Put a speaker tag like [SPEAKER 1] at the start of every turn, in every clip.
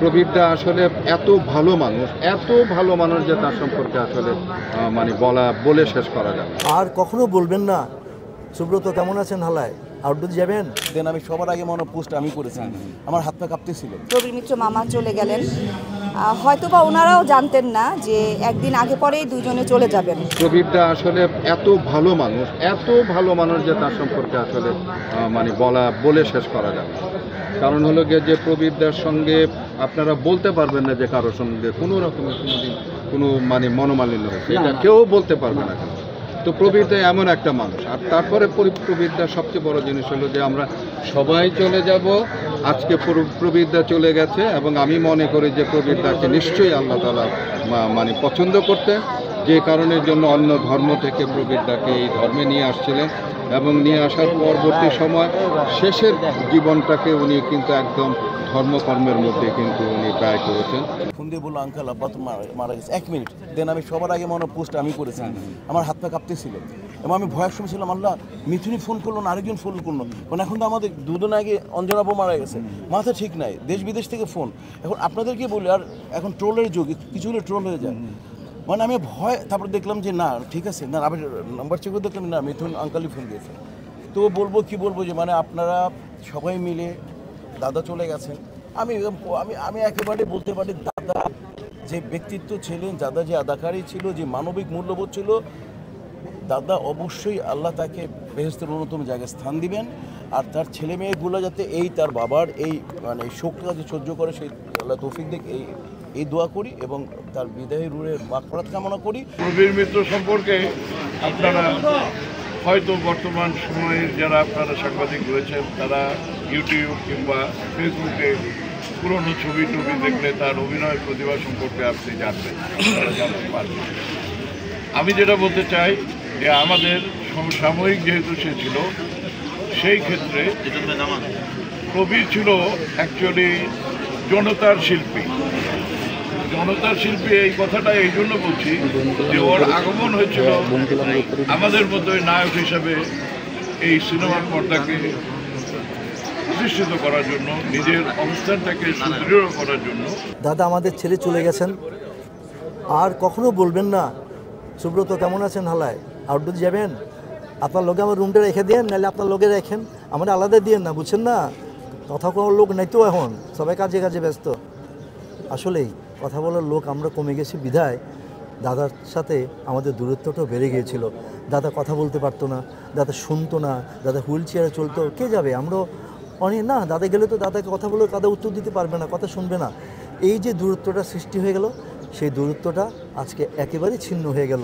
[SPEAKER 1] প্রবীরদা আসলে এত ভালো মানুষ যে তার সম্পর্কে আসলে মানে বলে শেষ করা যাবে।
[SPEAKER 2] আর কখনো বলবেন না সুব্রত কেমন আছেন হালায় আউটডোর যাবেন।
[SPEAKER 3] দেন আমি সবার আগে মনে পোস্ট আমি করেছি, আমার হাত পা কাঁপতেছিল।
[SPEAKER 4] প্রবীর মিত্র মামা চলে গেলেন, হয়তোবা ওনারাও জানতেন না যে একদিন আগে পরেই দুজনে চলে যাবেন।
[SPEAKER 1] প্রবীরদা আসলে এত ভালো মানুষ যে তার সম্পর্কে আসলে মানে বলে শেষ করা যাবে। কারণ হলো গিয়ে যে প্রবীরদার সঙ্গে আপনারা বলতে পারবেন না যে কারোর সঙ্গে কোনো রকমের কোনোদিন কোনো মানে মনোমালিন্য হয়েছে, এটা কেউ বলতে পারবে না। তো প্রবীরদা এমন একটা মানুষ। আর তারপরে প্রবীরদার সবচেয়ে বড় জিনিস হলো যে আমরা সবাই চলে যাব। আজকে প্রবীরদা চলে গেছে এবং আমি মনে করি যে প্রবীরদাকে নিশ্চয়ই আল্লাহ তাআলা মানে পছন্দ করতেন, যে কারণের জন্য অন্য ধর্ম থেকে প্রবীরদাকে এই ধর্মে নিয়ে আসছিলেন এবং নিয়ে আসার পরবর্তী সময় শেষের জীবনটাকে উনি কিন্তু একদম ধর্মকর্মের মধ্যে কিন্তু উনি ব্যয় করেছেন।
[SPEAKER 3] ফোন দিয়ে বললো আঙ্কেল আব্বা তো মারা গেছে, 1 মিনিট। দেন আমি সবার আগে মনে পোস্ট আমি করেছি, আমার হাত পা কাঁপতেছিল এবং আমি ভয়ের সময় ছিলাম, আল্লাহ মিথুনি ফোন করলো না, আরেকজন ফোন করলো, কারণ এখন তো আমাদের দুদিন আগে অঞ্জনাবু মারা গেছে, মাথা ঠিক নাই, দেশ বিদেশ থেকে ফোন। এখন আপনাদেরকে বলি, আর এখন ট্রোলের যুগ, কিছু হলে ট্রোল হয়ে যায়, মানে আমি ভয়। তারপর দেখলাম যে না ঠিক আছে, না আবার নাম্বার চেক করে দেখলাম না মিথুন আঙ্কালই ফোন দিয়েছে। তো বলবো যে মানে আপনারা সবাই মিলে দাদা চলে গেছেন। আমি আমি একেবারে বলতে পারি দাদা যে ব্যক্তিত্ব ছিলেন, দাদা যে আদাকারী ছিল, যে মানবিক মূল্যবোধ ছিল, দাদা অবশ্যই আল্লাহ তাকে বেহেশতের অন্যতম জায়গায় স্থান দিবেন। আর তার ছেলে মেয়েগুলো যাতে তার বাবার এই মানে শোকটা যে সহ্য করে, সেই আল্লাহ তৌফিক দিক, এই দোয়া করি এবং তার বিদায়ী রুহের মাগফিরাত কামনা করি।
[SPEAKER 5] প্রবীর মিত্র সম্পর্কে আপনারা হয়তো বর্তমান সময়ের যারা আপনারা সাংবাদিক রয়েছেন, তারা ইউটিউব কিংবা ফেসবুকে পুরনো ছবি দেখলে তার অভিনয় প্রতিভা সম্পর্কে আপনি জানবেন, জানতে পারবেন। আমি যেটা বলতে চাই যে আমাদের সমসাময়িক যেহেতু সে ছিল, সেই ক্ষেত্রে প্রবীর ছিল অ্যাকচুয়ালি জনতার শিল্পী। এই কথাটা এই জন্য বলছি যে ওর আগমন হয়েছিল আমাদের মতোই নায়ক হিসাবে এই সিনেমার পর্দাকে প্রতিষ্ঠিত করার জন্য, নিজের অবস্থানটাকে সুদৃঢ় করার জন্য।
[SPEAKER 2] দাদা আমাদের ছেড়ে চলে গেছেন, আর কখনো বলবেন না সুব্রত কেমন আছেন হালায় আউটডোর যাবেন। আপনার লোকে আমার রুমটা রেখে দেন, নাহলে আপনার লোকে রাখেন, আমরা আলাদা দিয়েন না, বুঝছেন না। কথা কোনো লোক নাই তো, এখন সবাই কাজে ব্যস্ত। আসলেই কথা বলার লোক আমরা কমে গেছি বিধায় দাদার সাথে আমাদের দূরত্বটাও বেড়ে গিয়েছিল। দাদা কথা বলতে পারতো না, দাদা শুনতো না, দাদা হুইল চেয়ারে চলতো, কে যাবে, আমরাও অনেক না, দাদা গেলে তো দাদাকে কথা বলে দাদা উত্তর দিতে পারবে না, কথা শুনবে না। এই যে দূরত্বটা সৃষ্টি হয়ে গেল, সেই দূরত্বটা আজকে একেবারেই ছিন্ন হয়ে গেল।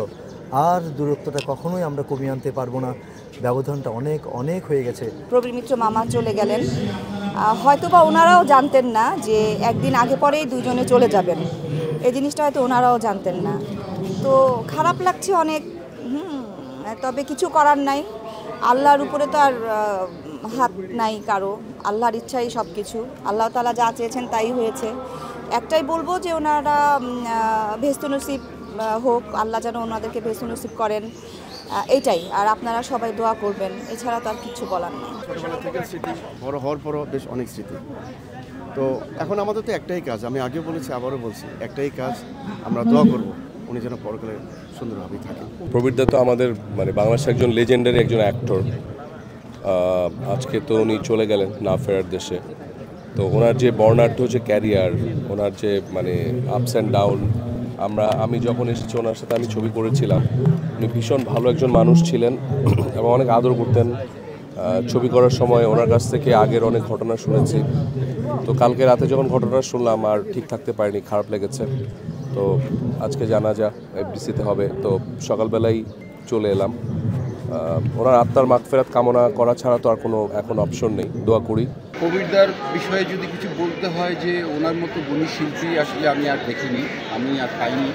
[SPEAKER 2] আর দূরত্বটা কখনোই আমরা কমিয়ে আনতে পারবো না, ব্যবধানটা অনেক হয়ে গেছে।
[SPEAKER 4] প্রবীর মিত্র মামা চলে গেলেন, হয়তোবা ওনারাও জানতেন না যে একদিন আগে পরেই দুজনে চলে যাবেন, এই জিনিসটা হয়তো ওনারাও জানতেন না। তো খারাপ লাগছে অনেক, তবে কিছু করার নাই, আল্লাহর উপরে তো আর হাত নাই কারো, আল্লাহর ইচ্ছাই সব কিছু, আল্লাহ তাআলা যা চেয়েছেন তাই হয়েছে। একটাই বলবো যে ওনারা ভেস্ত নসিব হোক, আল্লাহ যেন ওনাদেরকে ভেস্ত নসিব করেন, এইটাই। আর আপনারা সবাই দোয়া করবেন, এছাড়া তো আর কিছু বলার নেই।
[SPEAKER 6] ছোটোবেলা থেকে স্মৃতি, বড় হওয়ার পরও বেশ অনেক স্মৃতি। তো এখন আমাদের তো একটাই কাজ, আমি আগেও বলেছি আবারও বলছি, একটাই কাজ, আমরা দোয়া করব উনি যেন পরকালে সুন্দরভাবেই থাকেন।
[SPEAKER 7] প্রবীরদা তো আমাদের মানে বাংলাদেশের একজন লেজেন্ডারি একজন অ্যাক্টর। আজকে তো উনি চলে গেলেন না ফেরার দেশে। তো ওনার যে বর্ণাঢ্য যে ক্যারিয়ার, ওনার যে মানে আপস অ্যান্ড ডাউন, আমি যখন এসেছি ওনার সাথে আমি ছবি করেছিলাম। উনি ভীষণ ভালো একজন মানুষ ছিলেন এবং অনেক আদর করতেন। ছবি করার সময় ওনার কাছ থেকে আগের অনেক ঘটনা শুনেছি। তো কালকে রাতে যখন ঘটনা শুনলাম আর ঠিক থাকতে পারিনি, খারাপ লেগেছে। তো আজকে জানাজা এফডিসিতে হবে, তো সকালবেলাই চলে এলাম। ওনার আত্মার মাগফিরাত কামনা করা ছাড়া তো আর কোনো এখন অপশন নেই, দোয়া করি।
[SPEAKER 1] প্রবীরদার বিষয়ে যদি কিছু বলতে হয়, যে ওনার মতো গুণী শিল্পী আসলে আমি আর দেখিনি, আমি আর পাইনি।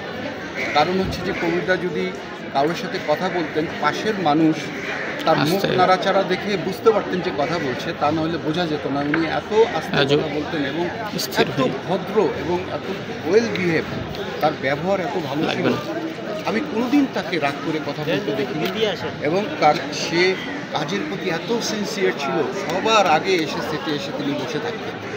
[SPEAKER 1] কারণ হচ্ছে যে প্রবীরদা যদি কারোর সাথে কথা বলতেন, পাশের মানুষ তার মুখ নাড়াচাড়া দেখে বুঝতে পারতেন যে কথা বলছে, তা নাহলে বোঝা যেত না। উনি এত আস্তে কথা বলতেন এবং এত ভদ্র এবং এত ওয়েল বিহেভ, তার ব্যবহার এত ভালো ছিল। আমি কোনোদিন তাকে রাগ করে কথা বলতে দেখিনি এবং সে কাজের প্রতি এত সিনসিয়ার ছিল, সবার আগে এসে সেটে এসে তিনি বসে থাকতেন।